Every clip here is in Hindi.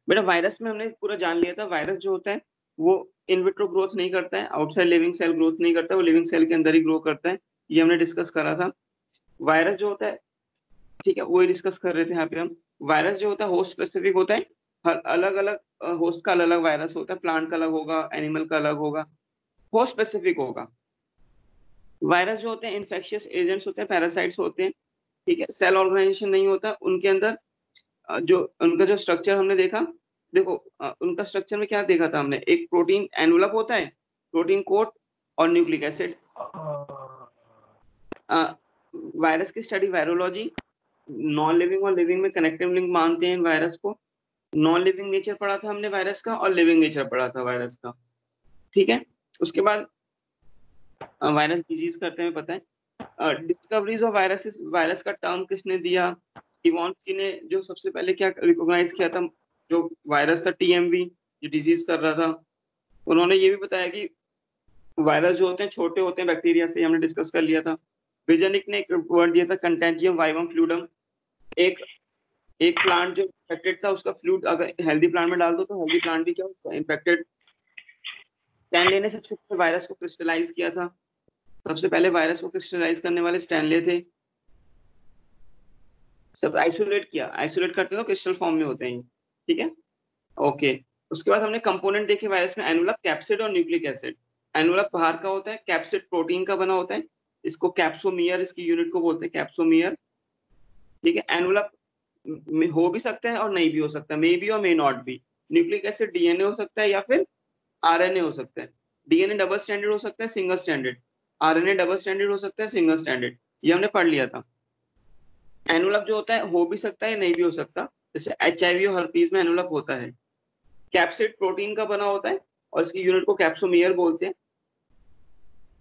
बेटा वायरस में हमने पूरा जान लिया था, वायरस जो होता है वो इन विट्रो ग्रोथ नहीं करता है, आउटसाइड लिविंग सेल ग्रोथ नहीं करता है, वो लिविंग सेल के अंदर ही ग्रो करता है, ये हमने डिस्कस करा था। वायरस जो होता है, ठीक है, वही डिस्कस कर रहे थे यहाँ पे हम। वायरस जो होता है होस्ट स्पेसिफिक होता है, हर अलग अलग होस्ट का अलग अलग वायरस होता है, प्लांट का अलग होगा, एनिमल का अलग होगा, होस्ट स्पेसिफिक होगा। वायरस जो होते हैं इन्फेक्शियस एजेंट्स होते हैं, पैरासाइट्स होते हैं, ठीक है, सेल ऑर्गेनाइजेशन नहीं होता उनके अंदर। जो उनका जो स्ट्रक्चर हमने देखा, देखो उनका स्ट्रक्चर में क्या देखा था हमने, एक प्रोटीन एनवलप होता है, प्रोटीन कोट और न्यूक्लिक एसिड। वायरस की स्टडी वायरोलॉजी, नॉन लिविंग और लिविंग में कनेक्टिव लिंक मानते हैं वायरस को। नॉन लिविंग नेचर पढ़ा था हमने वायरस का, और लिविंग नेचर पढ़ा था वायरस का, ठीक है। उसके बाद वायरस डिजीज करते हैं पता है। डिस्कवरीज ऑफ वायरसेस, वायरस का टर्म किसने दिया, इवॉन्स्की ने जो सबसे पहले क्या रिकॉग्नाइज किया था, जो वायरस था टीएमवी, जो डिजीज कर रहा था, उन्होंने ये भी बताया कि वायरस जो होते हैं छोटे होते हैं बैक्टीरिया से, हमने डिस्कस कर लिया था। विजनिक ने एक वर्ड दिया था कंटेंजियम वाइवम फ्लूडम, एक एक प्लांट जो इन्फेक्टेड था उसका फ्लूड अगर हेल्दी प्लांट में डाल दो तो हेल्दी प्लांट भी क्या होगा, इन्फेक्टेड। स्टैनले ने सबसे पहले वायरस को क्रिस्टलाइज किया था, सबसे पहले वायरस को क्रिस्टलाइज करने वाले स्टैनले थे। सब आइसोलेट किया, आइसोलेट करते तो क्रिस्टल फॉर्म में होते हैं, ठीक है, ओके। उसके बाद हमने कंपोनेंट देखे वायरस में, एनवलप, कैप्सिड और न्यूक्लिक एसिड। एनवलप बाहर का होता है, कैप्सिड प्रोटीन का बना होता है, इसको कैप्सोमियर, इसकी यूनिट को बोलते हैं कैप्सोमियर, ठीक है। एनवलप में हो भी सकता है और नहीं भी हो सकता है, मे बी और may not be. Nucleic acid DNA हो सकता है या फिर आरएनए हो सकता है। डीएनए डबल स्टैंडर्ड हो सकता है, single standard. RNA double standard हो सकता है, सिंगल स्टैंडर्ड, ये हमने पढ़ लिया था। एनवलप जो होता है हो भी सकता है नहीं भी हो सकता, जैसे एचआईवी और हर्पीज में एनवलप होता है। कैप्सिड प्रोटीन का बना होता है और इसकी यूनिट को कैप्सोमियर बोलते हैं।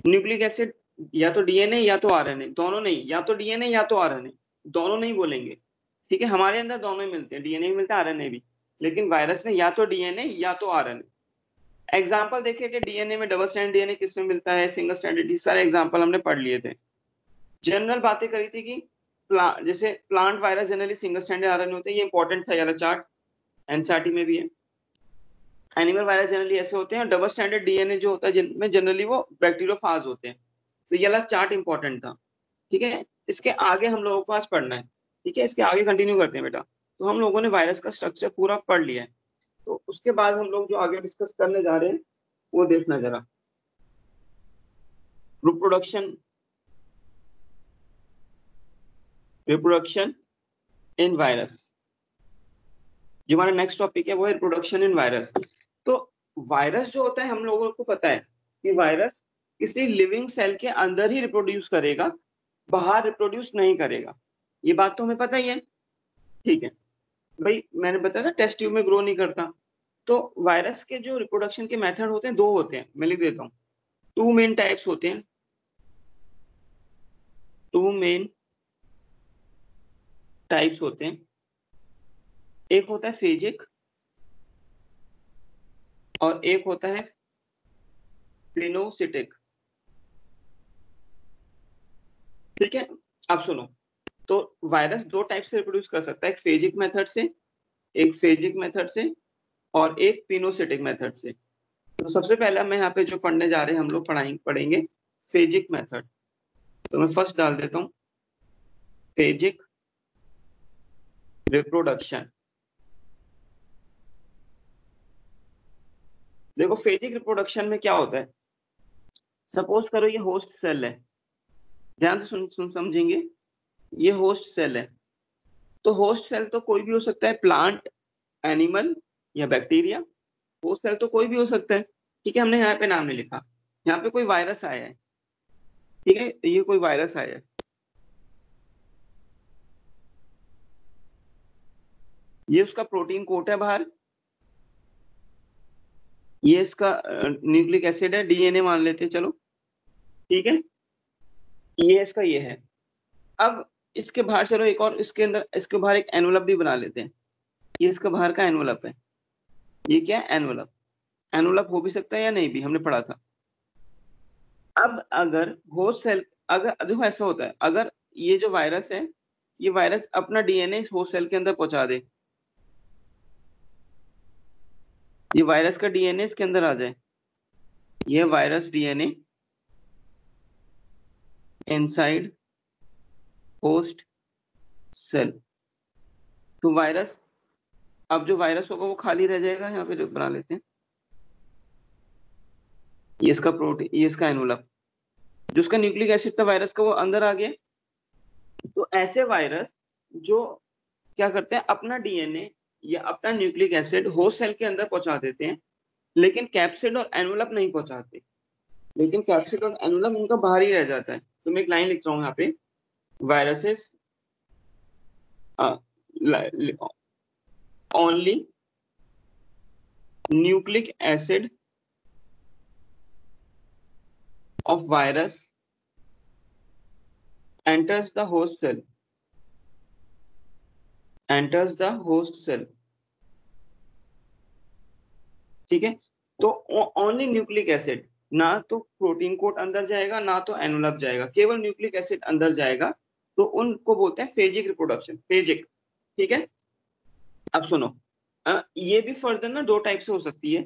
न्यूक्लिक एसिड या तो डीएनए या तो आरएनए, दोनों नहीं, या तो डीएनए या तो आरएनए, दोनों नहीं बोलेंगे, ठीक है। हमारे अंदर दोनों ही मिलते हैं, डीएनए भी मिलता है, आरएनए भी, लेकिन वायरस में या तो डीएनए या तो आरएनए। एग्जाम्पल देखे थे, डीएनए में डबल स्टैंड डीएनए किसमें मिलता है, सिंगल स्टैंडर्ड, ये सारे एग्जाम्पल हमने पढ़ लिए थे। जनरल बातें करी थी कि जैसे plant virus generally single standard RNA होते हैं, ये इंपॉर्टेंट था, ये वाला चार्ट एनसीईआरटी में भी है। एनिमल वायरस जनरली ऐसे होते हैं, डबल स्टैंडर्ड डीएनए जो होता है जिनमें जनरली वो बैक्टीरियोफाज होते हैं। तो ये वाला चार्ट इंपॉर्टेंट था, ठीक है। इसके आगे हम लोगों को आज पढ़ना है, ठीक है, इसके आगे कंटिन्यू करते हैं बेटा। तो हम लोगों ने वायरस का स्ट्रक्चर पूरा पढ़ लिया है, तो उसके बाद हम लोग जो आगे डिस्कस करने जा रहे हैं वो देखना जरा। रिप्रोडक्शन, रिप्रोडक्शन इन वायरस, जो हमारा नेक्स्ट टॉपिक है वो है रिप्रोडक्शन इन वायरस। तो वायरस जो होता है हम लोगों को पता है कि वायरस किसी लिविंग सेल के अंदर ही रिप्रोड्यूस करेगा, बाहर रिप्रोड्यूस नहीं करेगा, ये बात तो हमें पता ही है, ठीक है भाई। मैंने बताया था टेस्ट ट्यूब में ग्रो नहीं करता। तो वायरस के जो रिप्रोडक्शन के मेथड होते हैं दो होते हैं, मैं लिख देता हूँ। टू मेन टाइप्स होते हैं, टू मेन टाइप्स होते हैं। एक होता है फेजिक और एक होता है फिनोसिटिक, ठीक है। अब सुनो, तो वायरस दो टाइप से रिप्रोड्यूस कर सकता है, एक फेजिक मेथड से, एक फेजिक मेथड से और एक पिनोसिटिक मेथड से। तो सबसे पहले मैं यहाँ पे जो पढ़ने जा रहे हैं हम लोग पढ़ेंगे फेजिक मेथड। तो मैं फर्स्ट डाल देता हूँ फेजिक रिप्रोडक्शन। देखो फेजिक रिप्रोडक्शन में क्या होता है, सपोज करो ये होस्ट सेल है, ध्यान से सुन समझेंगे, ये होस्ट सेल है। तो होस्ट सेल तो कोई भी हो सकता है, प्लांट, एनिमल या बैक्टीरिया। होस्ट सेल तो कोई भी हो सकता है, ठीक है। हमने यहाँ पे नाम नहीं लिखा, यहाँ पे कोई वायरस आया है, ठीक है, ये कोई वायरस आया है। ये उसका प्रोटीन कोट है बाहर, ये इसका न्यूक्लिक एसिड है, डीएनए मान लेते हैं चलो, ठीक है, ये इसका ये है। अब इसके बाहर चलो एक और, इसके अंदर इसके बाहर एक एनवलप भी बना लेते हैं, ये इसका बाहर का एनवलप है। ये क्या है, एनवलप। एनवलप हो भी सकता है या नहीं भी, हमने पढ़ा था। अब अगर होस्ट सेल, अगर देखो ऐसा होता है, अगर ये जो वायरस है, ये वायरस अपना डीएनए इस होस्ट सेल के अंदर पहुंचा दे, ये वायरस का डीएनए इसके अंदर आ जाए, ये virus DNA inside host cell. तो वायरस, अब जो वायरस होगा वो खाली रह जाएगा, यहाँ पे जो बना लेते हैं, ये इसका प्रोटीन, ये इसका एनवलप, जो उसका न्यूक्लिक एसिड था वायरस का वो अंदर आ गया। तो ऐसे वायरस जो क्या करते हैं, अपना डीएनए या अपना न्यूक्लिक एसिड होस्ट सेल के अंदर पहुंचा देते हैं, लेकिन कैप्सिड और एनवलप नहीं पहुंचाते, लेकिन कैप्सिड और एनवलप उनका बाहर ही रह जाता है। तो मैं एक लाइन लिख रहा हूँ यहाँ पे, viruses only nucleic acid of virus enters the host cell, enters the host cell। ठीक है, तो ओनली न्यूक्लिक एसिड, ना तो प्रोटीन कोट अंदर जाएगा ना तो एनवलप जाएगा, केवल न्यूक्लिक एसिड अंदर जाएगा। तो उनको बोलते हैं फेजिक रिप्रोडक्शन, फेजिक। ठीक है, अब सुनो, ये भी फर्दर ना दो टाइप से हो सकती है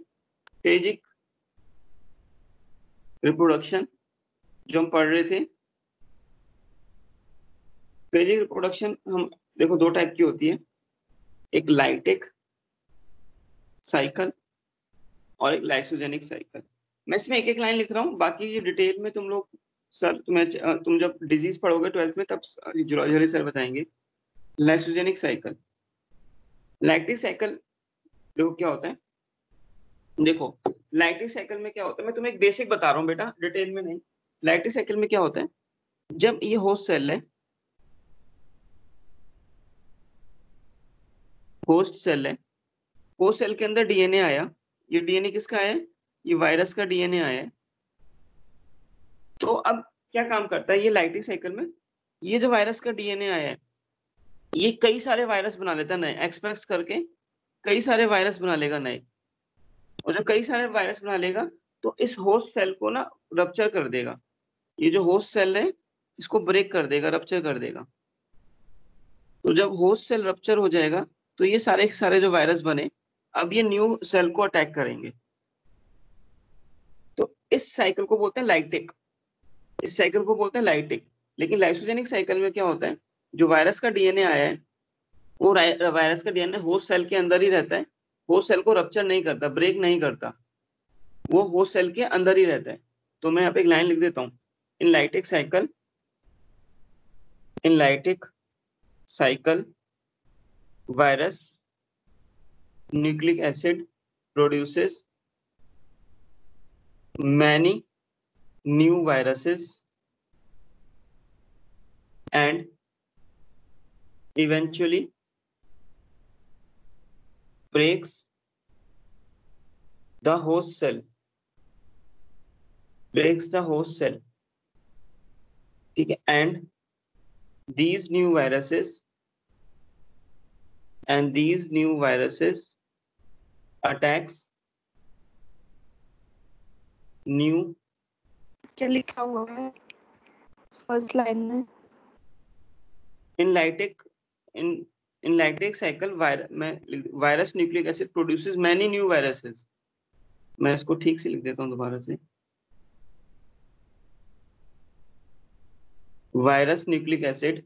फेजिक रिप्रोडक्शन, जो हम पढ़ रहे थे। फेजिक रिप्रोडक्शन हम देखो दो टाइप की होती है, एक लाइटिक साइकिल और एक लाइसोजेनिक साइकिल। मैं इसमें एक एक लाइन लिख रहा हूँ, बाकी ये डिटेल में तुम लोग सर, तुम जब डिजीज पढ़ोगे 12th में तब जूलॉजी सर बताएंगे। लाइसोजेनिक साइकिल, लैक्टिक साइकिल देखो क्या होता है। देखो लैक्टिक साइकिल में क्या होता है, मैं तुम्हें एक बेसिक बता रहा हूँ बेटा, डिटेल में नहीं। लैक्टिक साइकिल में क्या होता है, जब ये होस्ट सेल है, होस्ट सेल है, होस्ट सेल के अंदर डीएनए आया, ये डीएनए किसका है, ये वायरस का डीएनए आया है। तो अब क्या काम करता है ये लाइटिक साइकिल में, ये जो वायरस का डीएनए आया है, ये कई सारे वायरस बना लेता है नए, एक्सप्रेस करके कई सारे वायरस बना लेगा नए। और जब कई सारे वायरस बना लेगा तो इस होस्ट सेल को ना रप्चर कर देगा, ये जो होस्ट सेल है इसको ब्रेक कर देगा, रप्चर कर देगा। तो जब होस्ट सेल रप्चर हो जाएगा तो ये सारे सारे जो वायरस बने, अब ये न्यू सेल को अटैक करेंगे। तो इस साइकिल को बोलते हैं लाइटिक, इस साइकिल को बोलते हैं लाइटिक। लेकिन लाइसोजेनिक साइकिल में क्या होता है, जो वायरस का डीएनए आया है, वो वायरस का डीएनए होस्ट सेल के अंदर ही रहता है, होस्ट सेल को रप्चर नहीं करता, ब्रेक नहीं करता, वो होस्ट सेल के अंदर ही रहता है। तो मैं यहाँ पे एक लाइन लिख देता हूँ, in lytic cycle, in lytic cycle virus nucleic acid produces many new viruses and eventually breaks the host cell, breaks the host cell। ठीक है, and these new viruses, and these new viruses attacks new। क्या लिखा हुआ है फर्स्ट लाइन में, in lytic in lytic cycle virus nucleic acid produces many new viruses। मैं इसको ठीक से लिख देता हूँ दोबारा से, वायरस न्यूक्लिक एसिड,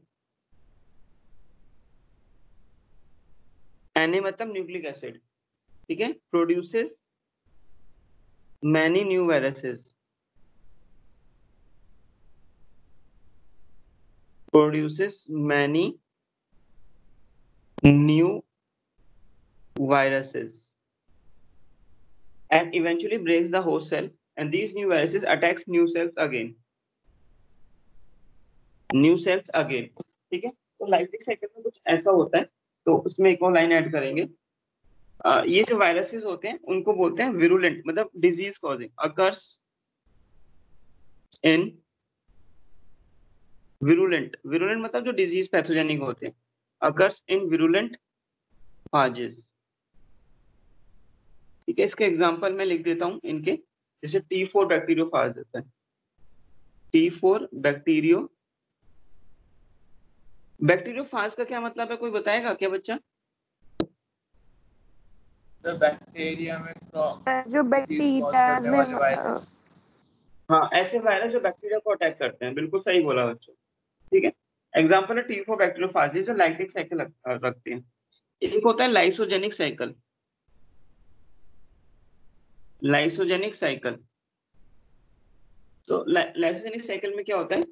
Na मतलब न्यूक्लिक एसिड, ठीक है, produces many new viruses, produces many new viruses and eventually breaks the host cell, and these new viruses attacks new cells again, new cells again। ठीक है, तो लाइटिक साइकिल में कुछ ऐसा होता है। तो उसमें एक और लाइन ऐड करेंगे, ये जो वायरसेस होते हैं उनको बोलते हैं विरुलेंट, मतलब disease causing, occurs in virulent, virulent मतलब जो डिजीज पैथोजेनिक होते हैं, अकर्स इन विरुलेंट फाजेस। ठीक है, इसके एग्जांपल मैं लिख देता हूं इनके, जैसे T4 बैक्टीरियोफाज होता है, T4 बैक्टीरियोफाज का क्या मतलब है, कोई बताएगा क्या बच्चा? बैक्टीरिया में जो बैक्टीरिया में वायरस। हाँ, ऐसे वायरस जो बैक्टीरिया को अटैक करते हैं, बिल्कुल सही बोला बच्चों, ठीक है। एग्जाम्पल है टीफोबैक्टीरियोफाजी, जो लाइटिक साइकिल रखते हैं। एक होता है लाइसोजेनिक साइकिल। लाइसोजेनिक साइकिल, तो लाइसोजेनिक साइकिल में क्या होता है,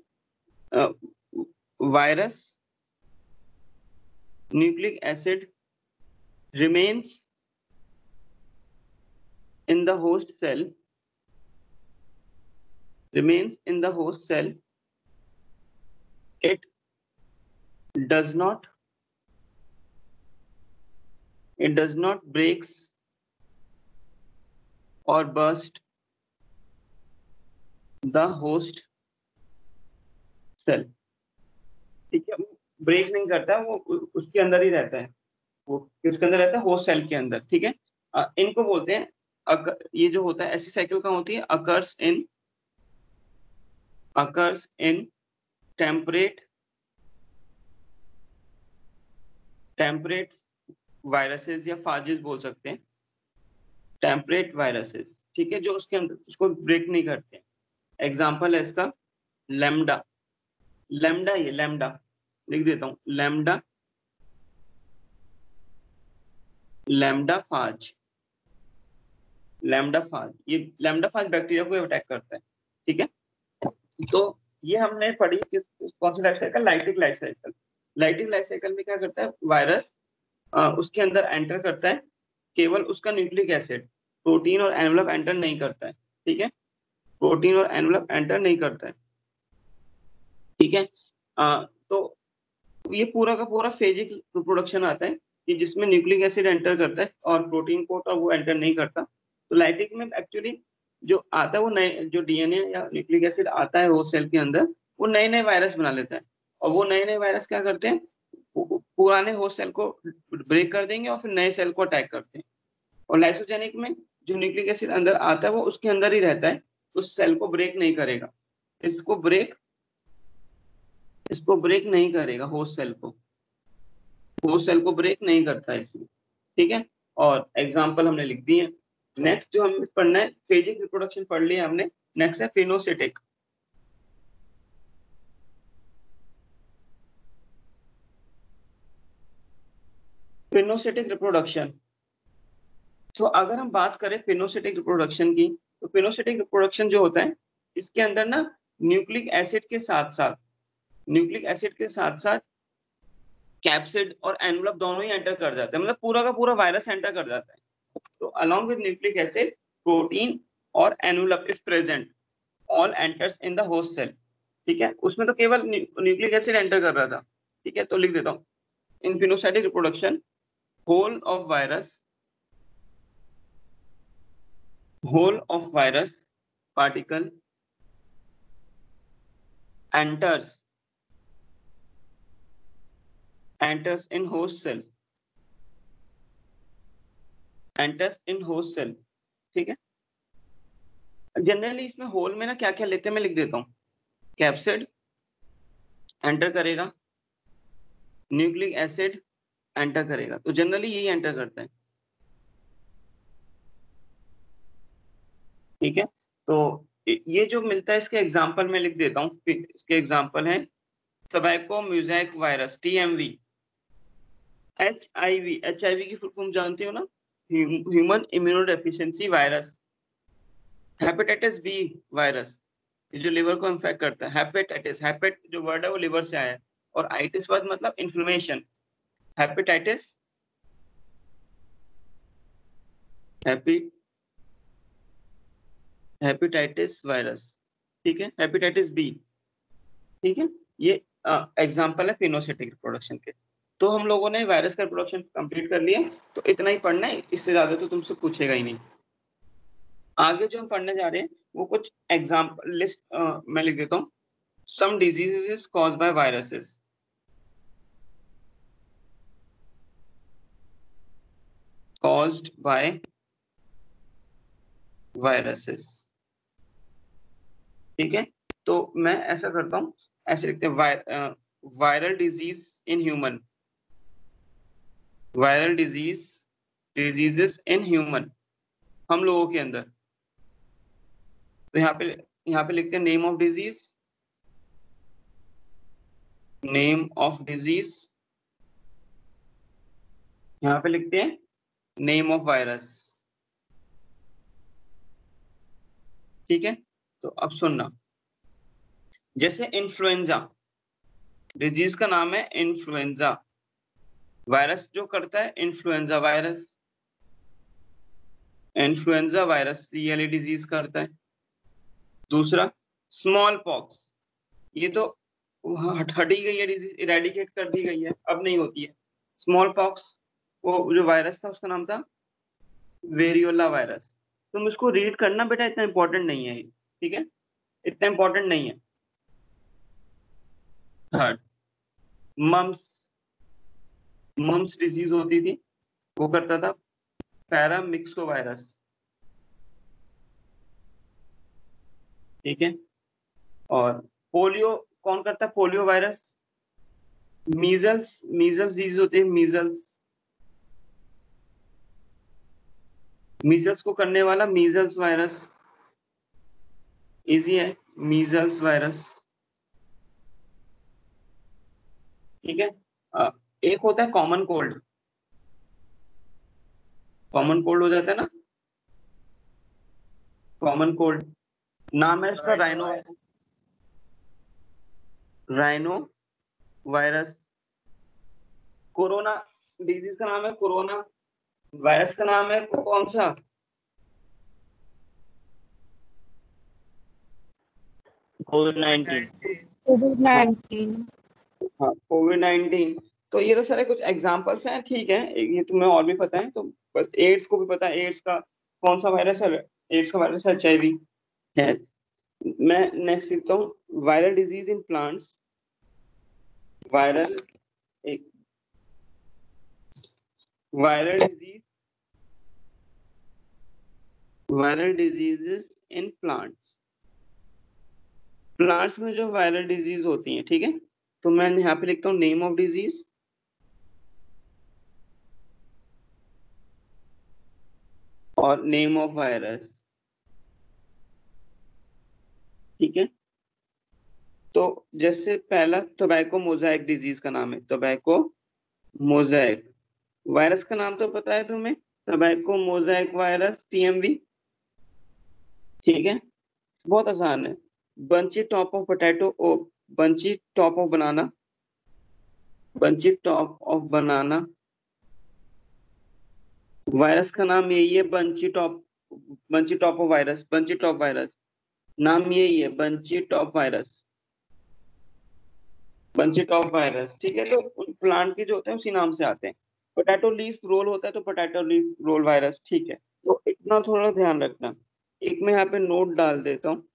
virus nucleic acid remains in the host cell, it does not breaks or burst the host cell, ठीक है। ब्रेक नहीं करता, वो उसके अंदर ही रहता है। वो किसके अंदर रहता है? होस्ट सेल के अंदर, ठीक है। इनको बोलते हैं, ये जो होता है ऐसी साइकिल कहाँ होती है? अकर्स इन टेम्परेट वायरसेस या फाजिस बोल सकते हैं, टेम्परेट वायरसेस, ठीक है, जो उसके अंदर उसको ब्रेक नहीं करते। एग्जाम्पल है इसका लैम्डा। ये लैम्डा लिख देता हूं, लैम्डा फाज, ये लैम्डा फाज बैक्टीरिया को अटैक करता है, ठीक है। तो ये हमने पढ़ी कौन सी life cycle? Lytic life cycle. Lytic life cycle में क्या करता है? वायरस उसके अंदर एंटर करता है, केवल उसका न्यूक्लिक एसिड, प्रोटीन और एनवेलप एंटर नहीं करता है, ठीक है। प्रोटीन और एनवेलप एंटर नहीं करता है, ठीक है। तो ये पूरा का पूरा फेजिक रिप्रोडक्शन आता है कि जिसमें न्यूक्लिक एसिड एंटर करता है और प्रोटीन कोट और वो एंटर नहीं करता। तो लाइटिक में एक्चुअली जो आता है वो नए, जो डीएनए या न्यूक्लिक एसिड आता है वो सेल के अंदर, वो नए नए वायरस बना लेता है। और वो नए नए वायरस क्या करते हैं? पुराने होस्ट सेल को ब्रेक कर देंगे और फिर नए सेल को अटैक करते हैं। और लाइसोजेनिक में जो न्यूक्लिक एसिड अंदर आता है वो उसके अंदर ही रहता है, उस सेल को ब्रेक नहीं करेगा, इसको ब्रेक नहीं करेगा, होस्ट सेल को ब्रेक नहीं करता इसमें, ठीक है। और एग्जांपल हमने लिख दिए। नेक्स्ट जो हमें पढ़ना है, फेजिक रिप्रोडक्शन पढ़ लिया हमने, नेक्स्ट है फिनोसिटिक। फिनोसिटिक रिप्रोडक्शन, तो अगर हम बात करें फिनोसिटिक रिप्रोडक्शन की, तो फिनोसिटिक रिप्रोडक्शन जो होता है, इसके अंदर ना न्यूक्लिक एसिड के साथ साथ कैप्सिड और एनवेलप दोनों ही एंटर कर जाते हैं, मतलब पूरा का पूरा वायरस एंटर कर जाता है। तो along with nucleic acid, protein और envelope is present, all enters in the host cell, ठीक है। उसमें तो केवल न्यूक्लिक एसिड एंटर कर रहा था, ठीक है। तो लिख देता हूँ, इन फिनोसाइटिक reproduction whole of virus particle enters in host cell, ठीक है। जनरली इसमें होल में ना क्या क्या लेते हैं मैं लिख देता हूँ। कैप्सिड एंटर करेगा, न्यूक्लिक एसिड एंटर करेगा, तो जनरली यही एंटर करता है, ठीक है। तो ये जो मिलता है इसके एग्जांपल में लिख देता हूँ। इसके एग्जांपल हैं tobacco mosaic virus, TMV, HIV की फुल फॉर्म जानते हो ना, human immunodeficiency virus, hepatitis B virus, ये जो लिवर को इन्फेक्ट करता है, हेपेटाइटिस, हेपेट जो वर्ड है वो लिवर से आया है, और आइटिस वर्ड मतलब इन्फ्लेमेशन, हेपेटाइटिस वायरस, ठीक है, हेपेटाइटिस बी, ठीक है। ये एग्जांपल है फिनोसिटिक रिप्रोडक्शन के। तो हम लोगों ने वायरस का रिप्रोडक्शन कंप्लीट कर लिया, तो इतना ही पढ़ना है, इससे ज्यादा तो तुमसे पूछेगा ही नहीं। आगे जो हम पढ़ने जा रहे हैं वो कुछ एग्जांपल लिस्ट मैं लिख देता हूँ। Some diseases caused by viruses, ठीक है। तो मैं ऐसा करता हूँ, ऐसे लिखते हैं viral disease in human, viral disease diseases in human, हम लोगों के अंदर। तो यहाँ पे लिखते हैं name of disease, name of disease, यहाँ पे लिखते हैं नेम ऑफ वायरस। ठीक है, तो अब सुनना, जैसे इन्फ्लुएंजा, डिजीज का नाम है इन्फ्लुएंजा, वायरस जो करता है इन्फ्लुएंजा वायरस, इन्फ्लुएंजा वायरस ये वाली डिजीज करता है। दूसरा स्मॉल पॉक्स, ये तो हट ही गई है डिजीज, इरेडिकेट कर दी गई है, अब नहीं होती है। स्मॉल पॉक्स, वो जो वायरस था उसका नाम था वेरियोला वायरस। तुम इसको रीड करना बेटा, इतना इंपॉर्टेंट नहीं है, ठीक है, इतना इंपॉर्टेंट नहीं है। थर्ड मम्स, मम्स डिजीज होती थी, वो करता था पैरामिक्सो वायरस। ठीक है, और पोलियो कौन करता है, polio virus. Measles, measles disease होती है, मीजल्स, मीजल्स को करने वाला मीजल्स वायरस, इजी है, मीजल्स वायरस। ठीक है, एक होता है कॉमन कोल्ड, कॉमन कोल्ड हो जाता है ना, कॉमन कोल्ड, नाम है इसका rhino, rhino virus. Corona disease का नाम है कोरोना, वायरस का नाम है कौन सा, कोविड-19। कोविड-19। हाँ कोविड-19। तो ये तो सारे कुछ एग्जांपल्स हैं, ठीक है, ये तुम्हें और भी पता है, तो बस एड्स को भी पता है, एड्स का कौन सा वायरस है, एड्स का वायरस है HIV है। मैं नेक्स्ट लिखता हूँ viral disease in plants, viral, एक viral disease, viral diseases in plants, plants में जो वायरल डिजीज होती हैं, ठीक है, तो मैं यहाँ पे लिखता हूँ नेम ऑफ डिजीज, और नेम ऑफ वायरस। ठीक है, तो जैसे पहला टोबैको मोजाइक डिजीज का नाम है, टोबैको मोजाइक, वायरस का नाम तो पता है तुम्हें, टोबैको मोजाइक वायरस, TMV। ठीक है, बहुत आसान है। Bunchy top of potato, bunchy top of banana, bunchy top of banana, virus का नाम यही है, bunchy top, bunchy top of virus, bunchy top virus, नाम यही है, bunchy top virus, bunchy top virus. ठीक है, तो प्लांट के जो होते हैं उसी नाम से आते हैं। पोटैटो लीफ रोल होता है तो पोटैटो लीफ रोल वायरस। ठीक है, तो इतना थोड़ा ध्यान रखना। एक मैं यहाँ पे नोट डाल देता हूँ,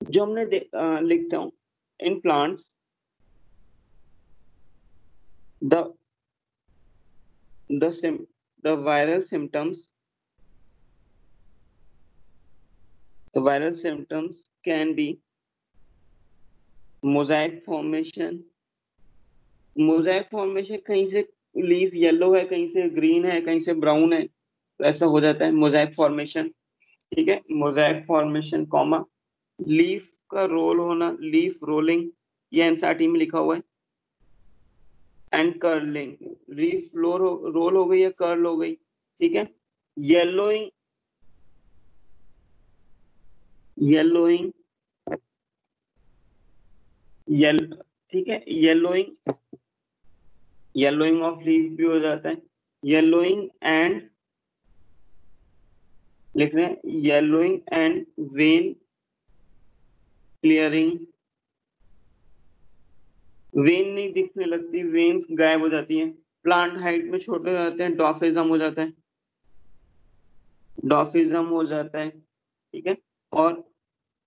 जो हमने लिखता हूँ in plants the viral symptoms, the viral symptoms can be mosaic formation, Mosaic formation, कहीं से लीफ येलो है, कहीं से ग्रीन है, कहीं से ब्राउन है, तो ऐसा हो जाता है मोजाइक फॉर्मेशन। ठीक है, मोजाइक फॉर्मेशन कॉमा, लीफ का रोल होना, लीफ रोलिंग, ये एनसीईआरटी में लिखा हुआ है, एंड कर्लिंग, लीफ रोल हो गई या कर्ल हो गई। ठीक है, येलोइंग, येलोइंग, ठीक है, येलोइंग, येलोइंग ऑफ लीफ भी हो जाता है, येलोइंग एंड, लिख रहे हैं yellowing and when clearing, when नहीं दिखने लगती, वेन्स गायब हो जाती हैं, प्लांट हाइट में छोटे हो जाते हैं, डॉर्फिज्म हो जाता है, डॉर्फिज्म हो जाता है। ठीक है, और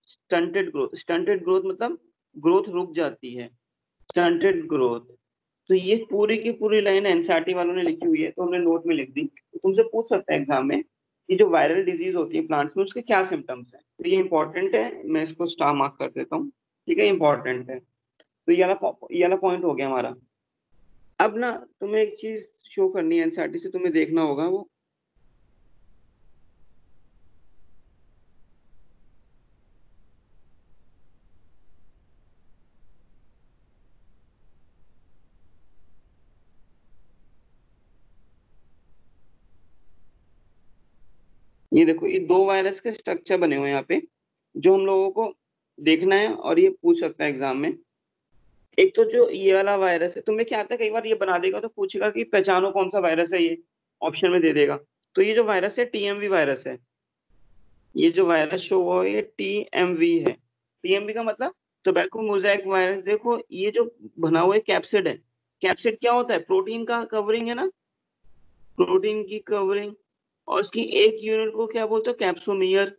स्टंटेड ग्रोथ, स्टंटेड ग्रोथ मतलब ग्रोथ रुक जाती है, स्टंटेड ग्रोथ। तो ये पूरी की पूरी लाइन एनसीईआरटी वालों ने लिखी हुई है, तो हमने नोट में लिख दी। तो तुमसे पूछ सकता है एग्जाम में कि जो वायरल डिजीज होती है प्लांट्स में, उसके क्या सिम्टम्स हैं। तो ये इंपॉर्टेंट है, मैं इसको स्टार मार्क कर देता हूँ। ठीक है, इंपॉर्टेंट है। तो ये वाला पॉइंट हो गया हमारा। अब ना तुम्हें एक चीज शो करनी है, एनसीईआरटी से तुम्हें देखना होगा वो, ये देखो ये दो वायरस के स्ट्रक्चर बने हुए हैं यहाँ पे, जो हम लोगों को देखना है और ये पूछ सकता है एग्जाम में। एक तो जो ये वाला वायरस है, तुम्हें क्या आता है कई बार ये बना देगा तो पूछेगा कि पहचानो कौन सा वायरस है, ये ऑप्शन में दे देगा। तो ये जो वायरस है टीएमवी वायरस है, ये जो वायरस शो हुआ है ये टीएमवी है। टीएमवी का मतलब टोबैको मोजाइक वायरस। देखो ये जो बना हुआ है कैप्सिड है, कैप्सिड क्या होता है, प्रोटीन का कवरिंग है ना, प्रोटीन की कवरिंग, और उसकी एक यूनिट को क्या बोलते हो, कैप्सोमियर,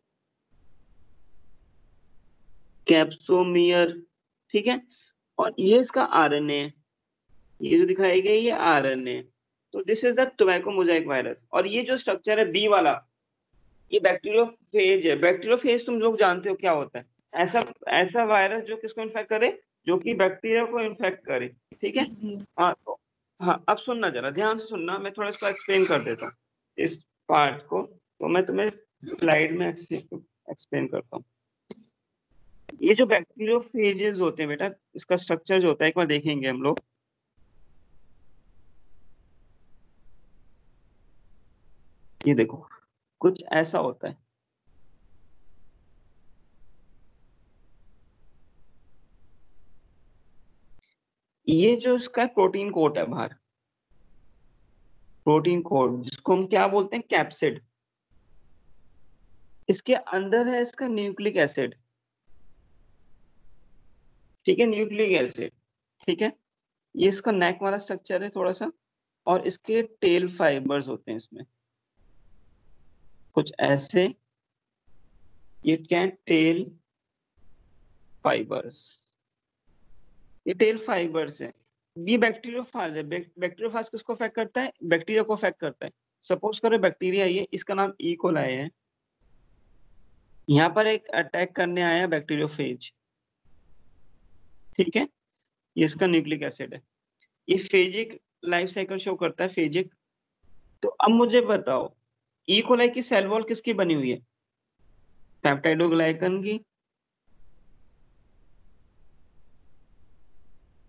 कैप्सोमियर, ठीक है। और ये इसका आरएनए है, ये जो दिखाई गई ये आरएनए। तो this is the tobacco Mosaic virus. और ये जो स्ट्रक्चर है बी वाला, ये बैक्टीरियोफेज है। बैक्टीरियोफेज तुम लोग जानते हो क्या होता है, ऐसा ऐसा वायरस जो किसको इन्फेक्ट करे, जो कि बैक्टीरिया को इन्फेक्ट करे, ठीक है। हाँ तो हाँ, अब सुनना जरा ध्यान से सुनना, मैं थोड़ा इसको एक्सप्लेन कर देता हूँ इस पार्ट को। तो मैं तुम्हें स्लाइड में एक्सप्लेन करता हूँ। ये जो बैक्टीरियोफेजेस होते हैं बेटा, इसका स्ट्रक्चर जो होता है एक बार देखेंगे हम लोग। ये देखो कुछ ऐसा होता है, ये जो इसका प्रोटीन कोट है बाहर, प्रोटीन कोट जिसको हम क्या बोलते हैं, कैप्सिड। इसके अंदर है इसका न्यूक्लिक एसिड, ठीक है, न्यूक्लिक एसिड, ठीक है। ये इसका नेक वाला स्ट्रक्चर है थोड़ा सा, और इसके टेल फाइबर्स होते हैं इसमें कुछ ऐसे, ये क्या टेल फाइबर्स, ये टेल फाइबर्स है। ये बैक्टीरियोफाज है। बैक्टीरियोफाज किसको अफेक्ट करता है, बैक्टीरिया को अफेक्ट करता है। सपोज करो बैक्टीरिया ये, इसका नाम ई कोलाई है, यहाँ पर एक अटैक करने आया बैक्टीरियोफेज, ठीक है। ये इसका न्यूक्लिक एसिड है, ये फेजिक लाइफ साइकिल शो करता है, फेजिक। तो अब मुझे बताओ ई कोलाई की सेल वॉल किसकी बनी हुई है, पेप्टाइडोग्लाइकन की।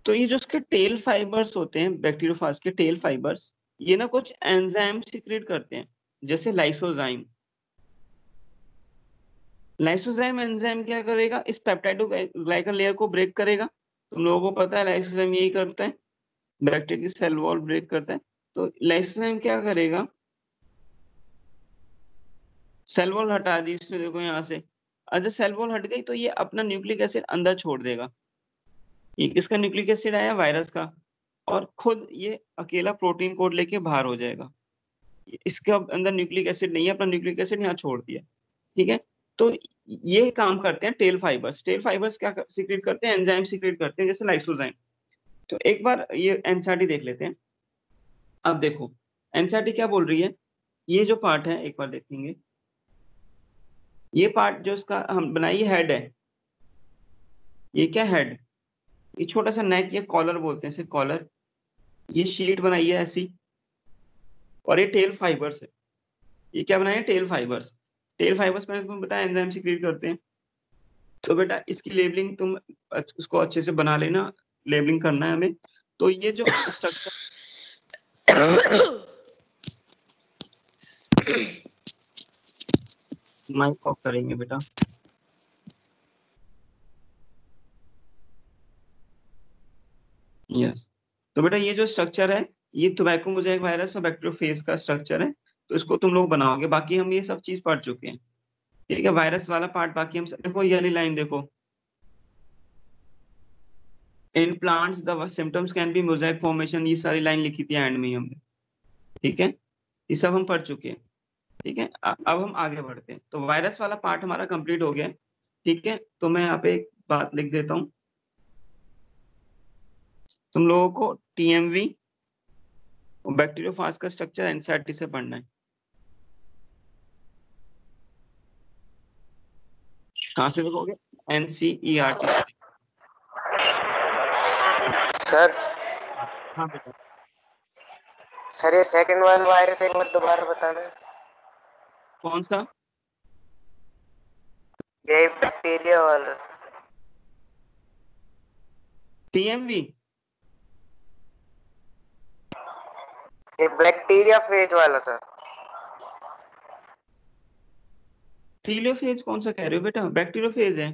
तो ये जो इसके टेल फाइबर्स होते हैं बैक्टीरियोफाज के टेल फाइबर्स, ये ना कुछ एंजाइम सीक्रेट करते हैं, जैसे लाइसोजाइम। लाइसोजाइम एंजाइम क्या करेगा, इस पेप्टाइडोग्लाइकन लेयर को ब्रेक करेगा। तुम लोगों को पता है लाइसोजाइम यही करता है, बैक्टीरिया की सेल वॉल ब्रेक करता है। तो लाइसोजाइम क्या करेगा, सेल वॉल हटा दी इसने, देखो यहाँ से। अगर सेल वॉल हट गई तो ये अपना न्यूक्लिक एसिड अंदर छोड़ देगा। ये किसका न्यूक्लिक एसिड आया, वायरस का। और खुद ये अकेला प्रोटीन कोड लेके बाहर हो जाएगा। इसके अंदर न्यूक्लिक एसिड नहीं है, अपना न्यूक्लिक एसिड यहाँ छोड़ दिया, ठीक है। तो ये काम करते हैं टेल फाइबर्स। टेल फाइबर्स क्या सीक्रेट करते हैं, एंजाइम सीक्रेट करते हैं, जैसे लाइसोजाइम। तो एक बार ये एनसीईआरटी देख लेते हैं। अब देखो एनसीईआरटी क्या बोल रही है, ये जो पार्ट है एक बार देखेंगे। ये पार्ट जो उसका हम बनाई हेड है, ये क्या हेड, ये छोटा सा नेक, ये कॉलर बोलते हैं इसे, कॉलर। ये शीट बनाई है ऐसी, और ये टेल फाइबर्स है। ये क्या बनाया है, टेल फाइबर्स। टेल फाइबर्स मैंने तुम्हें बताया एंजाइम सीक्रेट करते हैं। तो बेटा इसकी लेबलिंग तुम उसको अच्छे से बना लेना, लेबलिंग करना है हमें। तो ये जो स्ट्रक्चर, माइक ऑफ करेंगे बेटा। यस, तो बेटा ये जो स्ट्रक्चर है, ये टोबैको मोजाइक वायरस और बैक्टीरियोफेज का स्ट्रक्चर है। तो इसको तुम लोग बनाओगे, बाकी हम ये सब चीज पढ़ चुके हैं, ठीक है। वायरस वाला पार्ट बाकी हम देखो, ये वाली लाइन देखो, in plants the symptoms can be Mosaic formation, ये सारी लाइन लिखी थी एंड में हमने, ठीक है। ये सब हम पढ़ चुके हैं, ठीक है। अब हम आगे बढ़ते हैं। तो वायरस वाला पार्ट हमारा कंप्लीट हो गया, ठीक है। तो मैं यहाँ पे एक बात लिख देता हूँ, तुम लोगों को टीएमवी और बैक्टीरियोफाज का स्ट्रक्चर एनसीईआरटी से पढ़ना है। कहाँ से लिखोगे, एनसीईआरटी से। सर हाँ बेटा। सर ये सेकंड वाला वायरस एक बार दोबारा बता दें। कौन सा? ये बैक्टीरिया वाला टीएमवी? ये बैक्टीरिया फेज वाला सर। टीलोफेज कौन सा कह रहे हो बेटा? बैक्टीरियोफेज है।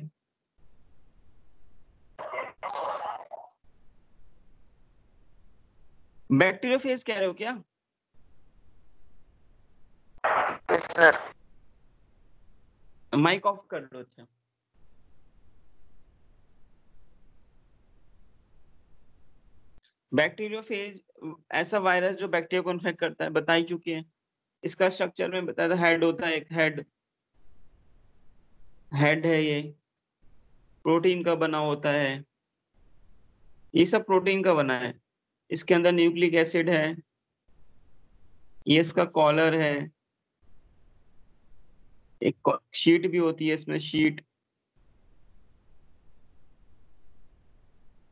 बैक्टीरियोफेज कह रहे हो क्या? Yes sir. माइक ऑफ कर लो। अच्छा, बैक्टीरियोफेज ऐसा वायरस जो बैक्टीरिया को इन्फेक्ट करता है, बता ही चुके हैं। इसका स्ट्रक्चर में बताया था, हेड होता है, एक हेड है, ये प्रोटीन का बना होता है, ये सब प्रोटीन का बना है। इसके अंदर न्यूक्लिक एसिड है, ये इसका कॉलर है, एक शीट भी होती है इसमें, शीट।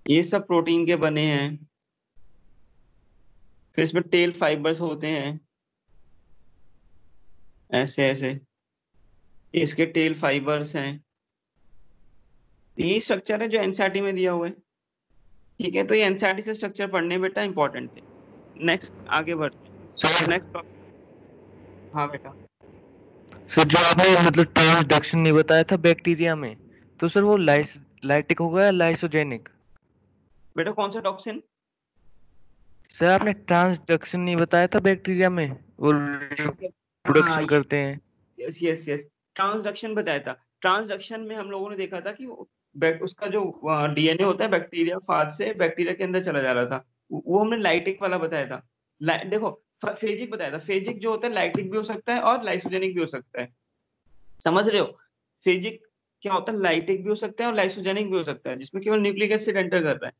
ये सब प्रोटीन के बने हैं। फिर इसमें टेल फाइबर्स होते हैं, ऐसे ऐसे, इसके टेल फाइबर्स हैं। यही स्ट्रक्चर है जो एनसीईआरटी में दिया हुआ है। ठीक है, तो ये एनसीईआरटी से स्ट्रक्चर पढ़ने बेटा इंपॉर्टेंट थे। नेक्स्ट आगे बढ़ते हैं। Next topic. हाँ बेटा। सर जो आपने मतलब ट्रांसडक्शन नहीं बताया था बैक्टीरिया में, तो सर वो लाइटिक होगा या लाइसोजेनिक? बेटा कौन सा टॉक्सिन? सर आपने ट्रांसडक्शन नहीं बताया था बैक्टीरिया में, वो प्रोडक्शन हाँ, करते हैं। यस यस यस, ट्रांसडक्शन बताया था। ट्रांसडक्शन में हम लोगों ने देखा था कि उसका जो डीएनए होता है बैक्टीरिया फाज से बैक्टीरिया के अंदर चला जा रहा था, वो हमने लाइटिक वाला बताया था। देखो, फेजिक बताया था। फेजिक जो होता है लाइटिक भी हो सकता है और लाइसोजेनिक भी हो सकता है, समझ रहे हो? फेजिक क्या होता है? लाइटिक भी हो सकता है और लाइसोजेनिक भी हो सकता है, जिसमें केवल न्यूक्लिक एसिड एंटर कर रहा है।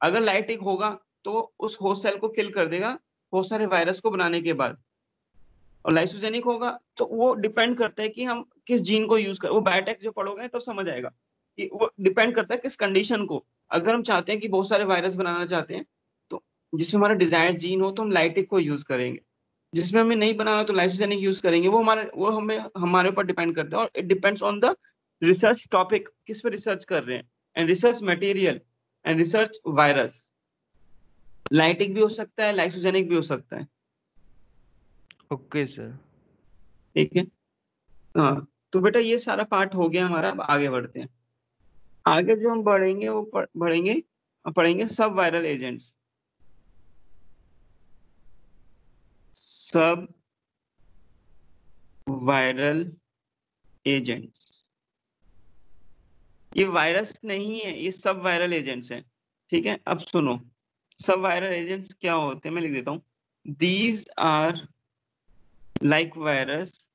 अगर लाइटिक होगा तो उस होस्ट सेल को किल कर देगा बहुत सारे वायरस को बनाने के बाद, और लाइसोजेनिक होगा तो वो डिपेंड करता है कि हम किस जीन को यूज कर, वो बायोटेक जो पढ़ोगे ना तब समझ आएगा कि वो डिपेंड करता है किस कंडीशन को। अगर हम चाहते हैं कि बहुत सारे वायरस बनाना चाहते हैं, तो जिसमें हमारा डिजायर्ड जीन हो तो हम लाइटिक को यूज करेंगे। जिसमें हमें नहीं बनाना तो लाइसोजेनिक यूज करेंगे। वो हमें हमारे ऊपर डिपेंड करता है, और it depends on the research topic, किस पे रिसर्च कर रहे हैं, and research material and research virus. Lytic भी हो सकता है, लाइसोजेनिक भी हो सकता है। Okay sir. ठीक है, हाँ। तो बेटा ये सारा पार्ट हो गया हमारा। अब आगे बढ़ते हैं। आगे जो हम बढ़ेंगे वो पढ़ेंगे सब वायरल एजेंट्स। सब वायरल एजेंट्स, ये वायरस नहीं है, ये सब वायरल एजेंट्स हैं। ठीक है, अब सुनो, सब वायरल एजेंट्स क्या होते हैं मैं लिख देता हूँ। दीज आर लाइक वायरस,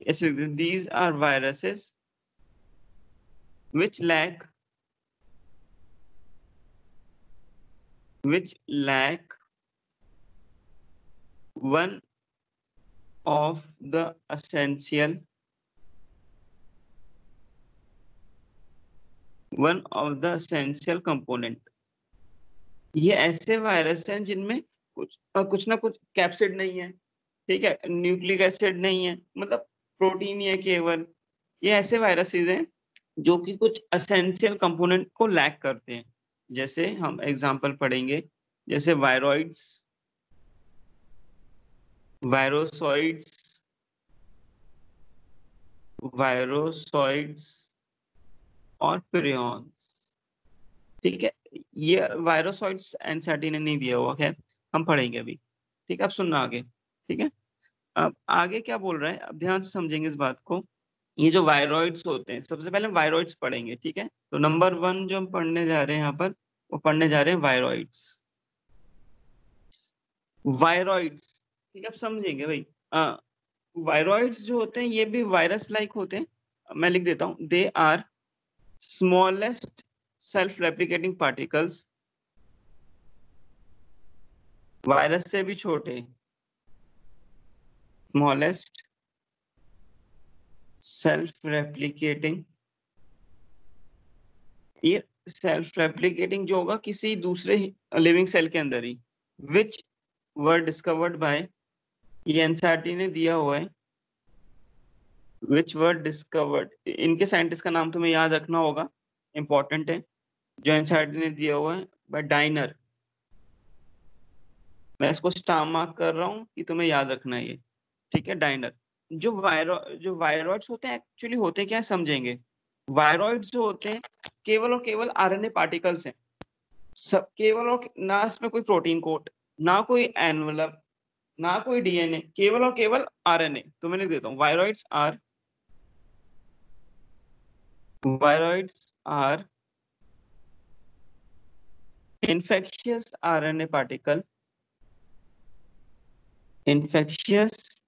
ऐसे लिख देते, these are viruses which lack one of the essential component। ये ऐसे वायरस हैं जिनमें कुछ ना कुछ कैप्सिड नहीं है, ठीक है, न्यूक्लिक एसिड नहीं है, मतलब प्रोटीन ही है केवल। ये ऐसे वायरसेस हैं जो कि कुछ एसेंशियल कंपोनेंट को लैक करते हैं। जैसे हम एग्जांपल पढ़ेंगे, जैसे वायरॉइड्स, वायरोसॉइड्स, और प्रियॉन्स। ठीक है, ये वायरोसॉइड्स एनसीईआरटी ने नहीं दिया हुआ, खैर हम पढ़ेंगे अभी। ठीक है, अब सुनना आगे। ठीक है, अब आगे क्या बोल रहा है, अब ध्यान से समझेंगे इस बात को। ये जो वायरॉइड्स होते हैं, सबसे पहले हम वायरॉइड्स पढ़ेंगे। ठीक है, तो नंबर 1 जो हम पढ़ने जा रहे हैं यहाँ पर, वो पढ़ने जा रहे हैं वायरॉइड्स। वायरॉइड्स, ठीक है, अब समझेंगे भाई। वायरॉइड्स जो होते हैं ये भी वायरस लाइक होते हैं। मैं लिख देता हूं, they are smallest self replicating particles, virus से भी छोटे, स्मॉलेस्ट सेल्फ रेप्लिकेटिंग। ये सेल्फ रेप्लिकेटिंग जो होगा किसी दूसरे लिविंग सेल के अंदर ही, विच वर डिस्कवर्ड बाय, ये एनसीईआरटी ने दिया हुआ है, विच वर डिस्कवर्ड, इनके साइंटिस्ट का नाम तुम्हें याद रखना होगा, इंपॉर्टेंट है, जो एनसीईआरटी ने दिया हुआ है, बाय डाइनर। मैं इसको स्टार मार्क कर रहा हूँ कि तुम्हें याद रखना है ये, ठीक है, डाइनर। जो वायरॉइड्स होते हैं एक्चुअली होते क्या है समझेंगे। वायरॉइड्स जो होते हैं केवल और केवल आरएनए पार्टिकल्स हैं, सब केवल और ना इसमें कोई प्रोटीन कोट, ना कोई एनवलप, ना कोई डीएनए, केवल और केवल आरएनए। तो मैं लिख देता हूँ viroids are infectious RNA particle, infectious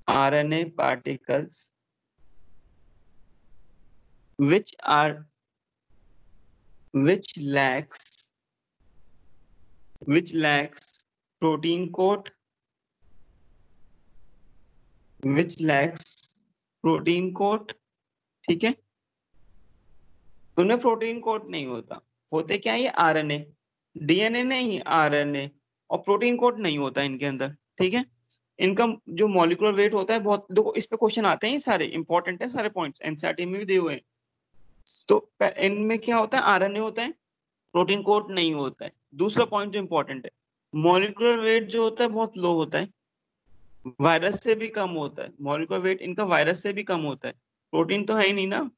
RNA particles which lacks protein coat, ठीक है, उनमें प्रोटीन कोट नहीं होता, होते क्या ये आरएनए, डीएनए नहीं आरएनए, और प्रोटीन कोट नहीं होता इनके अंदर, ठीक है। इनका जो मॉलिक्यूलर वेट होता है बहुत, देखो इस पे क्वेश्चन आते हैं, सारे इंपॉर्टेंट है, सारे पॉइंट्स एनसीईआरटी में भी दिए हुए हैं। तो इनमें क्या होता है, आरएनए होता है, प्रोटीन कोट नहीं होता है। दूसरा पॉइंट जो इंपॉर्टेंट है, मॉलिक्यूलर वेट जो होता है बहुत लो होता है, वायरस से भी कम होता है, मॉलिक्यूलर वेट इनका वायरस से भी कम होता है, प्रोटीन तो है ही नहीं ना।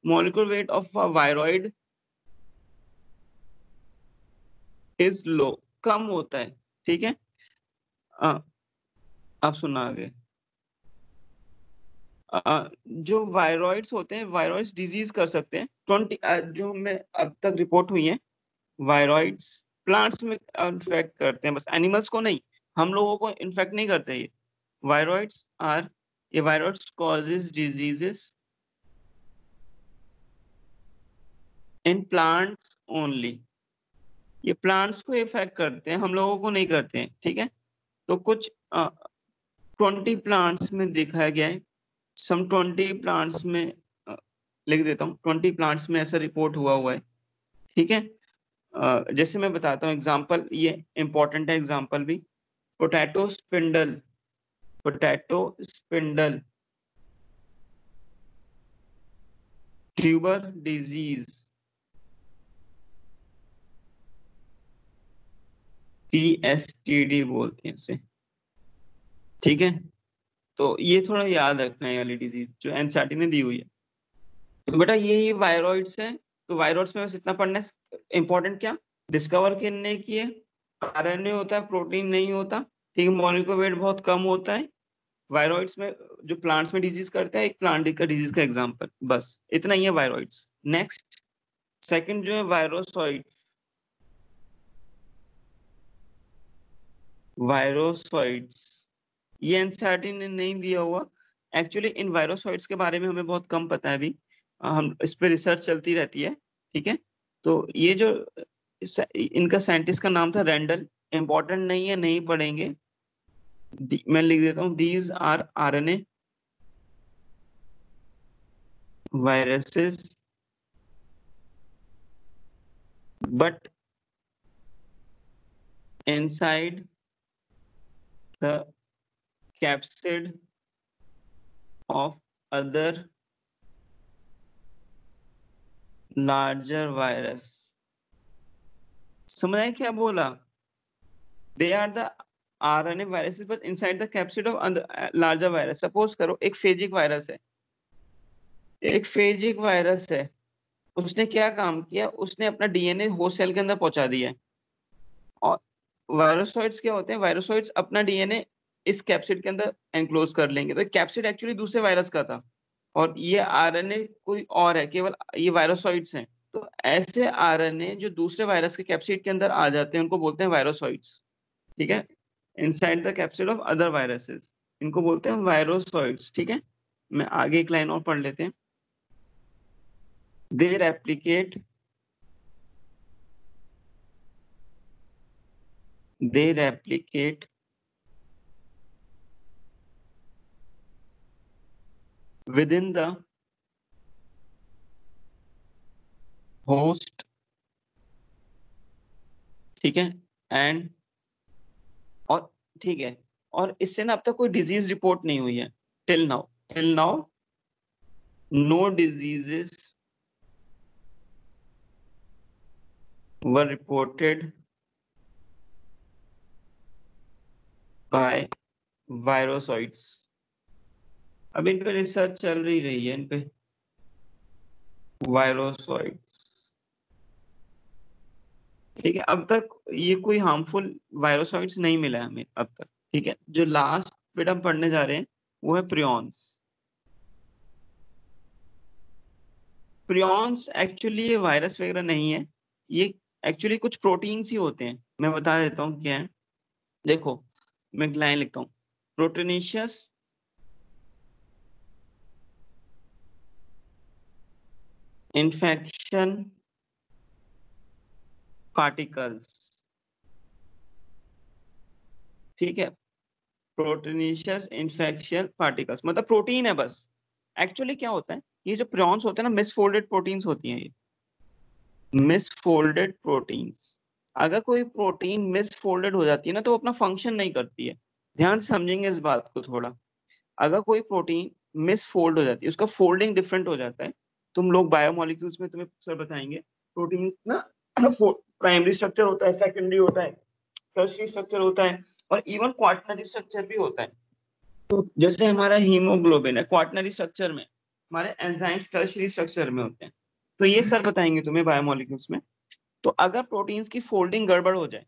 Molecular weight of viroid is low, कम होता है, ठीक है। अब सुनना आगे। जो वायरॉइड्स होते हैं, वायरॉइड्स डिजीज कर सकते हैं 20 जो हमें अब तक रिपोर्ट हुई है, वायरॉइड्स प्लांट्स में इन्फेक्ट करते हैं, बस एनिमल्स को नहीं, हम लोगों को इन्फेक्ट नहीं करते ये वायरॉइड्स आर, ये viroids causes diseases in plants only, ये प्लांट्स को इफेक्ट करते हैं, हम लोगों को नहीं करते हैं, ठीक है। तो कुछ 20 प्लांट्स में दिखाया गया है, सम 20 प्लांट्स में लिख देता हूँ, 20 प्लांट्स में ऐसा रिपोर्ट हुआ है, ठीक है। जैसे मैं बताता हूँ एग्जांपल, ये इंपॉर्टेंट है एग्जांपल भी, potato spindle tuber disease, PSTD बोलते हैं इसे, ठीक है। तो ये थोड़ा याद रखना है वाली डिजीज जो एनसीईआरटी ने दी हुई है। तो बेटा ये वायरॉइड्स है, तो वायरॉइड्स में बस इतना पढ़ना है, इंपॉर्टेंट क्या डिस्कवर किसने किए, आरएनए होता है, प्रोटीन नहीं होता, ठीक है, मॉलिक्यूलर वेट बहुत कम होता है, वायरॉइड्स में जो प्लांट्स में डिजीज करता है, एक प्लांट का डिजीज का एग्जांपल, बस इतना ही है वायरॉइड्स। नेक्स्ट सेकंड जो है वायरोसॉइड्स, ये एनसीईआरटी ने नहीं दिया हुआ, एक्चुअली इन वायरोसॉइड्स के बारे में हमें बहुत कम पता है अभी, हम इस पे रिसर्च चलती रहती है, ठीक है। तो ये जो इनका साइंटिस्ट का नाम था रेंडल, इंपॉर्टेंट नहीं है, नहीं पढ़ेंगे, मैं लिख देता हूँ, these are RNA viruses but inside the capsid of other larger virus, समझ आया क्या बोला, they are the RNA viruses but inside the capsid of larger virus। Suppose करो एक फेजिक वायरस है, उसने क्या काम किया, उसने अपना डीएनए होस्ट सेल के अंदर पहुंचा दिया है, और वायरोसॉइड्स क्या होते हैं, वायरोसॉइड्स अपना डीएनए इस कैप्सिड के अंदर एनक्लोज कर लेंगे, तो कैप्सिड एक्चुअली दूसरे वायरस का था, और ये आरएनए कोई और है, केवल ये वायरोसॉइड्स हैं। तो ऐसे आरएनए जो दूसरे वायरस के कैप्सिड के अंदर आ जाते हैं उनको बोलते हैं वायरोसॉइड्स, ठीक है, inside the capsid of other viruses, इनको बोलते हैं वायरोसॉइड्स, ठीक है। मैं आगे एक लाइन और पढ़ लेते हैं, दे replicate within the host, ठीक है, and और ठीक है, और इससे ना अब तक कोई डिजीज रिपोर्ट नहीं हुई है till now no diseases were reported by virusoids. अब इन पे रिसर्च चल रही है इन पे, वायरोसॉइड्स। ठीक है, अब तक ये कोई हार्मफुल वायरोसॉइड्स नहीं मिला है हमें अब तक। ठीक है, जो लास्ट बिट हम पढ़ने जा रहे हैं वो है प्रियॉन्स। प्रियॉन्स एक्चुअली ये वायरस वगैरह नहीं है, ये एक्चुअली कुछ प्रोटीन्स ही होते हैं। मैं बता देता हूँ क्या है। देखो, मैं एक लाइन लिखता हूँ, प्रोटीनेशियस इन्फेक्शन पार्टिकल्स। ठीक है, प्रोटीनेशियस इन्फेक्शन पार्टिकल्स मतलब प्रोटीन है बस। एक्चुअली क्या होता है, ये जो प्रियॉन्स होते हैं ना, मिसफोल्डेड प्रोटीन्स होती हैं ये, मिसफोल्डेड प्रोटीन्स। अगर कोई प्रोटीन मिसफोल्डेड हो जाती है ना तो वो अपना फंक्शन नहीं करती है। ध्यान से समझेंगे इस बात को थोड़ा। अगर कोई प्रोटीन मिसफोल्ड हो जाती है, उसका फोल्डिंग डिफरेंट हो जाता है। तुम लोग बायोमोलिक्यूल्स में तुम्हें सर बताएंगे, प्रोटीन ना प्राइमरी स्ट्रक्चर होता है, सेकेंडरी होता है, टर्शियरी स्ट्रक्चर होता है, और इवन क्वाaternary स्ट्रक्चर भी होता है। तो जैसे हमारा हीमोग्लोबिन है क्वाaternary स्ट्रक्चर में, हमारे एंजाइम्स टर्शियरी स्ट्रक्चर में होते हैं। तो ये सर बताएंगे तुम्हें बायोमोलिक्यूल्स में। तो अगर प्रोटीन्स की फोल्डिंग गड़बड़ हो जाए,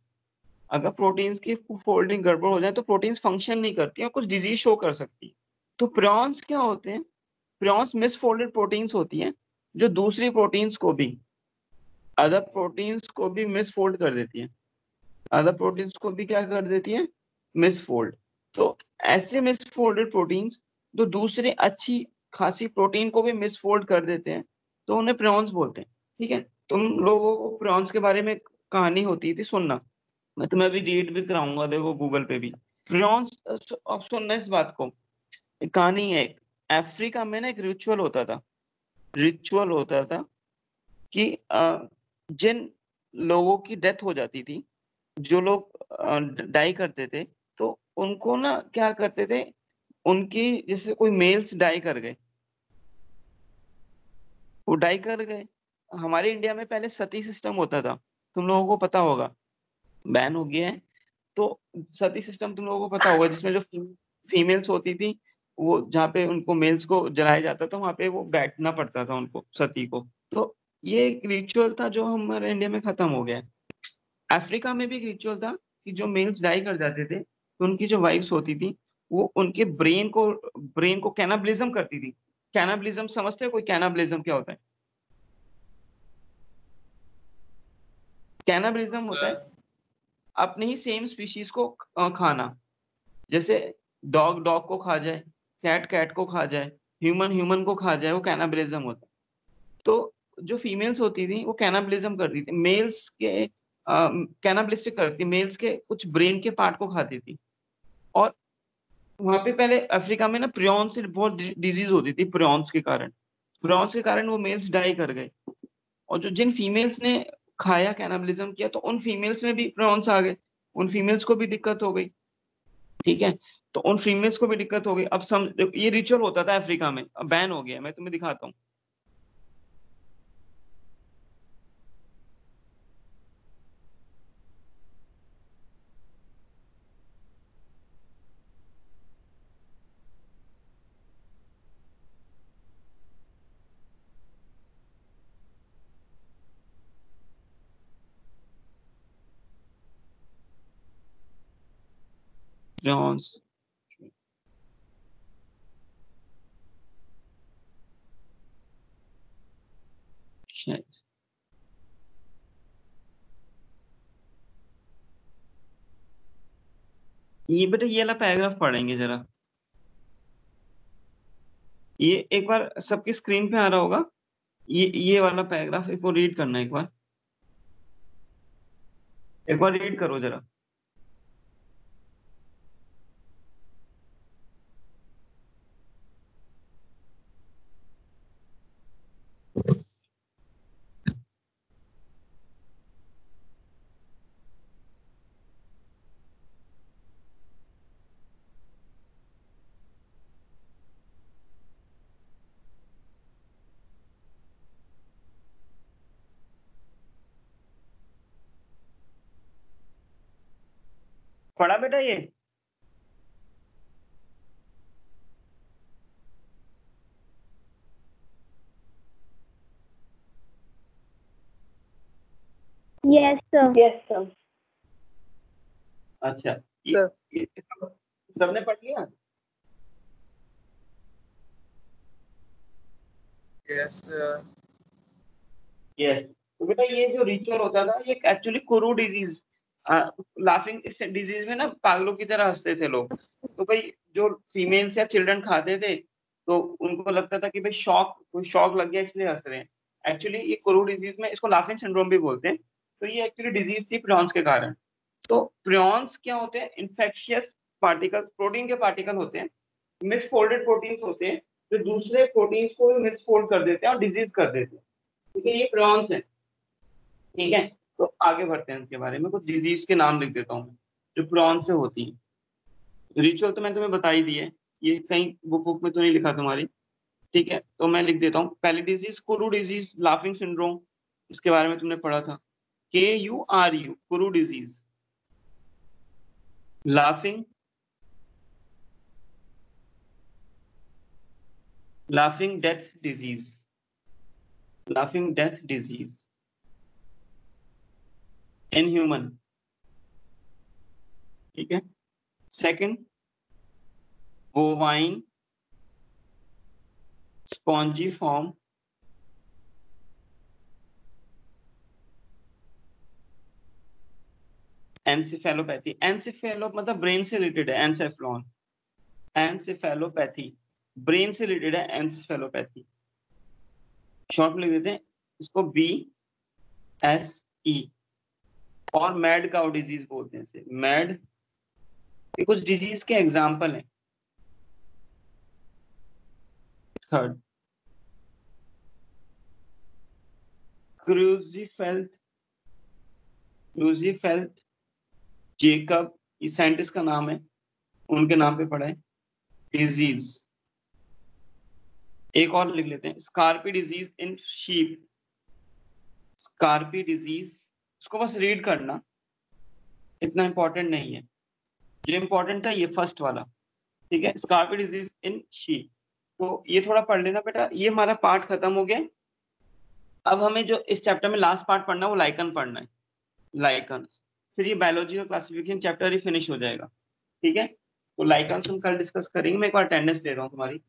अगर प्रोटीन्स की फोल्डिंग गड़बड़ हो जाए तो प्रोटीन्स फंक्शन नहीं करती और कुछ डिजीज शो कर सकती है। तो प्रियॉन्स क्या होते हैं, प्रियॉन्स मिसफोल्डेड प्रोटीन्स होती हैं जो दूसरी प्रोटीन्स को भी, अदर प्रोटीन्स को भी मिसफोल्ड कर देती हैं। अदर प्रोटीन्स को भी क्या कर देती हैं, मिसफोल्ड। तो ऐसे मिसफोल्डेड प्रोटीन्स जो दूसरे अच्छी खासी प्रोटीन को भी मिसफोल्ड कर देते हैं, तो उन्हें प्रियॉन्स बोलते हैं। ठीक है, तुम लोगों को प्रियॉन्स के बारे में कहानी होती थी सुनना, मैं तुम्हें अभी रीड भी कराऊंगा, देखो गूगल पे भी। प्रियॉन्स, अब सुनना इस बात को, एक कहानी है। एक अफ्रीका में ना एक रिचुअल होता था कि जिन लोगों की डेथ हो जाती थी, जो लोग डाई करते थे, तो उनको ना क्या करते थे, उनकी जैसे कोई मेल्स डाई कर गए, वो डाई कर गए। हमारे इंडिया में पहले सती सिस्टम होता था, तुम लोगों को पता होगा, बैन हो गया है। तो सती सिस्टम तुम लोगों को पता होगा, जिसमें जो फीमेल्स होती थी, वो जहाँ पे उनको मेल्स को जलाया जाता था, वहां पे वो बैठना पड़ता था उनको, सती को। तो ये एक रिचुअल था जो हमारे इंडिया में खत्म हो गया है। अफ्रीका में भी एक रिचुअल था कि जो मेल्स डाई कर जाते थे, तो उनकी जो वाइफ्स होती थी, वो उनके ब्रेन को कैनाबलिज्म करती थी। कैनाबलिज्म समझते हो, कोई कैनाबलिज्म क्या होता है? कैनाबलिज्म होता है अपनी ही सेम स्पीशीज को खाना। जैसे डॉग डॉग को खा जाए, कैट कैट को खा जाए, ह्यूमन ह्यूमन को खा जाए, वो कैनाबलिज्म होता है। तो जो फीमेल्स होती थी वो कैनाबलिज्म करती थी, मेल्स के कैनाबलिस्टिक करती, मेल्स के कुछ ब्रेन के पार्ट को खाती थी। और वहां पे पहले अफ्रीका में ना प्रियॉन से बहुत डिजीज होती थी, प्रियॉन्स के कारण वो मेल्स डाई कर गए। और जो जिन फीमेल्स ने खाया, कैनाबलिज्म किया, तो उन फीमेल्स में भी प्रियॉन्स आ गए, उन फीमेल्स को भी दिक्कत हो गई। ठीक है, तो उन फीमेल्स को भी दिक्कत हो गई। अब ये रिचुअल होता था अफ्रीका में, अब बैन हो गया, मैं तुम्हें दिखाता हूँ। प्रियॉन्स, शायद ये बेटा ये वाला पैराग्राफ पढ़ेंगे जरा। ये एक बार सबकी स्क्रीन पे आ रहा होगा, ये वाला पैराग्राफ एक बार रीड करना, एक बार रीड करो जरा। पढ़ा बेटा ये? Yes, sir. Yes, sir. अच्छा, ये सबने पढ़ लिया? Yes yes. तो बेटा ये जो रिचुअल होता था ये actually Kuru disease, laughing disease में ना पागलों की तरह हंसते थे लोग। तो भाई जो फीमेल्स या चिल्ड्रन खाते थे तो उनको लगता था कि भाई कोई शॉक लग गया इसलिए हंस रहे हैं। एक्चुअली ये कुरू डिजीज में इसको लाफिंग सिंड्रोम भी बोलते हैं। तो ये एक्चुअली डिजीज थी प्रियॉन्स के कारण। तो प्रियॉन्स क्या होते हैं? इन्फेक्शियस पार्टिकल्स, प्रोटीन के पार्टिकल होते हैं, मिसफोल्डेड प्रोटीन्स होते हैं जो दूसरे प्रोटीन्स को मिसफोल्ड कर देते हैं और डिजीज कर देते हैं। ठीक है, ये प्रियॉन्स है। ठीक है, तो आगे बढ़ते हैं उनके बारे में। कुछ डिजीज के नाम लिख देता हूँ जो प्रियॉन से होती है। रिचुअल तो मैंने तुम्हें बता ही दी है, ये कहीं बुक में तो नहीं लिखा तुम्हारी। ठीक है, तो मैं लिख देता हूँ। पहली disease kuru disease, laughing syndrome, इसके बारे में तुमने पढ़ा था। KURU, kuru disease. Laughing death disease, laughing death disease in human. ठीक है। Second, bovine spongiform encephalopathy. Encephalo मतलब ब्रेन से रिलेटेड है, एंसेफ्लॉन। एंसेफेलोपैथी ब्रेन से रिलेटेड है, एंसेफेलोपैथी। शॉर्ट में लिख देते हैं इसको BSE। और मैड काउ डिजीज बोलते हैं इसे, मैड। ये कुछ डिजीज के एग्जाम्पल हैं। थर्ड, क्रूजीफेल्थ जेकब, ये साइंटिस्ट का नाम है, उनके नाम पे पढ़ा है। डिजीज एक और लिख लेते हैं, स्कारपी डिजीज इन शीप। स्कारपी डिजीज, इसको बस रीड करना, इतना इंपॉर्टेंट नहीं है। जो इंपॉर्टेंट है ये फर्स्ट वाला। ठीक है, स्कारपी डिजीज इन शीप। तो ये थोड़ा पढ़ लेना बेटा। ये हमारा पार्ट खत्म हो गया। अब हमें जो इस चैप्टर में लास्ट पार्ट पढ़ना है वो लाइकन पढ़ना है, लाइकन्स। फिर ये बायोलॉजी और क्लासिफिकेशन चैप्टर ही फिनिश हो जाएगा। ठीक है, तो लाइकन्स हम कल डिस्कस करेंगे। मैं एक बार अटेंडेंस ले रहा हूँ तुम्हारी।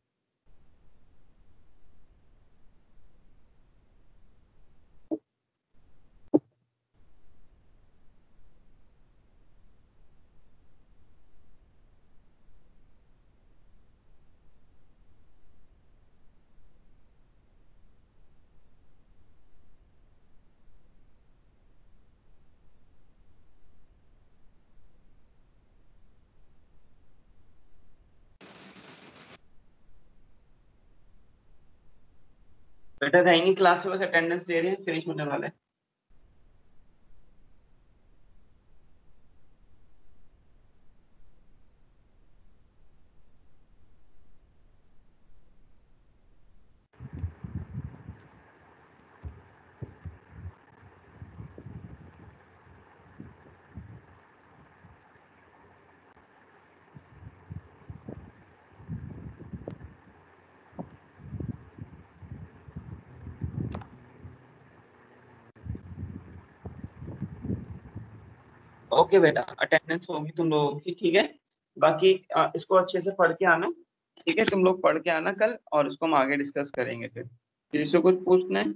बेटा रहेंगी क्लास में, बस अटेंडेंस ले रहे हैं, फिनिश होने वाला है। ओके बेटा, अटेंडेंस होगी तुम लोगों की। ठीक है, बाकी इसको अच्छे से पढ़ के आना। ठीक है, तुम लोग पढ़ के आना कल, और इसको हम आगे डिस्कस करेंगे। फिर इससे कुछ पूछना है?